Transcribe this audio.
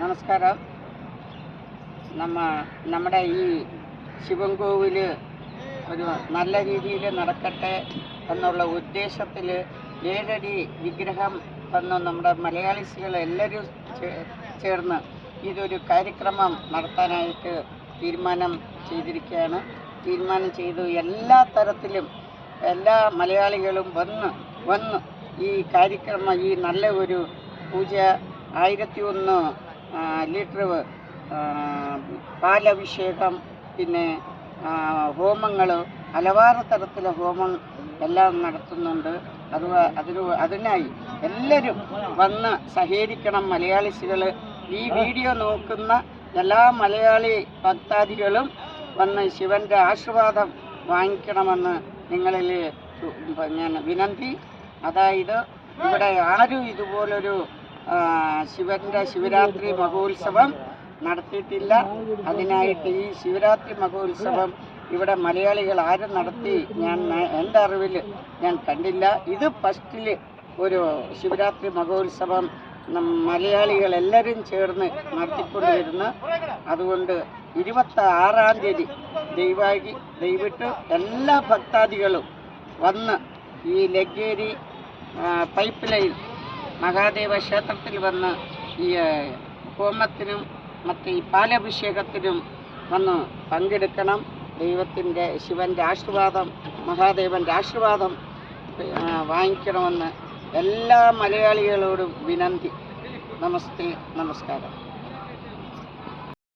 നമസ്കാരം. നമ്മുടെ ഈ ശിവൻകോവിൽ ഒരു നല്ല രീതിയിൽ നടക്കട്ടെ എന്നുള്ള ഉദ്ദേശത്തിൽ 7 അടി വിഗ്രഹം വന്ന് നമ്മുടെ മലയാളീസുകൾ എല്ലാവരും ചേർന്ന് ഇതൊരു കാര്യക്രമം നടത്താനായിട്ട് തീരുമാനം ചെയ്തു എല്ലാ തരത്തിലും എല്ലാ മലയാളികളും വന്ന് ഈ കാര്യക്രമം ഈ നല്ല ഒരു പൂജ 1001 ലിറ്റർ പാലഭിഷേകം, പിന്നെ ഹോമങ്ങൾ, ഹലവാറ് തരത്തിലെ ഹോമം എല്ലാം നടത്തുന്നുണ്ട്. അതിനായി എല്ലാവരും വന്ന് സഹകരിക്കണം. മലയാളിസുകൾ ഈ വീഡിയോ നോക്കുന്ന എല്ലാ മലയാളി ഭക്താദികളും വന്ന് ശിവൻ്റെ ആശീർവാദം വാങ്ങിക്കണമെന്ന് നിങ്ങളിൽ ഞാൻ വിനന്തി. അതായത് ഇവിടെ ആരും ഇതുപോലൊരു ശിവൻ്റെ ശിവരാത്രി മഹോത്സവം നടത്തിയിട്ടില്ല. അതിനായിട്ട് ഈ ശിവരാത്രി മഹോത്സവം ഇവിടെ മലയാളികൾ ആരും നടത്തി എൻ്റെ അറിവിൽ ഞാൻ കണ്ടില്ല. ഇത് ഫസ്റ്റിൽ ഒരു ശിവരാത്രി മഹോത്സവം മലയാളികളെല്ലാവരും ചേർന്ന് നടത്തിക്കൊണ്ടുവരുന്നു. അതുകൊണ്ട് 26-ാം തീയതി ദയവിട്ട് എല്ലാ ഭക്താദികളും വന്ന് ഈ ലഗേരി പൈപ്പ് ലൈൻ മഹാദേവ ക്ഷേത്രത്തിൽ വന്ന് ഈ ഹോമത്തിനും മറ്റ് ഈ പാലഭിഷേകത്തിനും വന്ന് പങ്കെടുക്കണം. ശിവൻ്റെ ആശീർവാദം, മഹാദേവൻ്റെ ആശീർവാദം വാങ്ങിക്കണമെന്ന് എല്ലാ മലയാളികളോടും വിനന്തി. നമസ്തേ, നമസ്കാരം.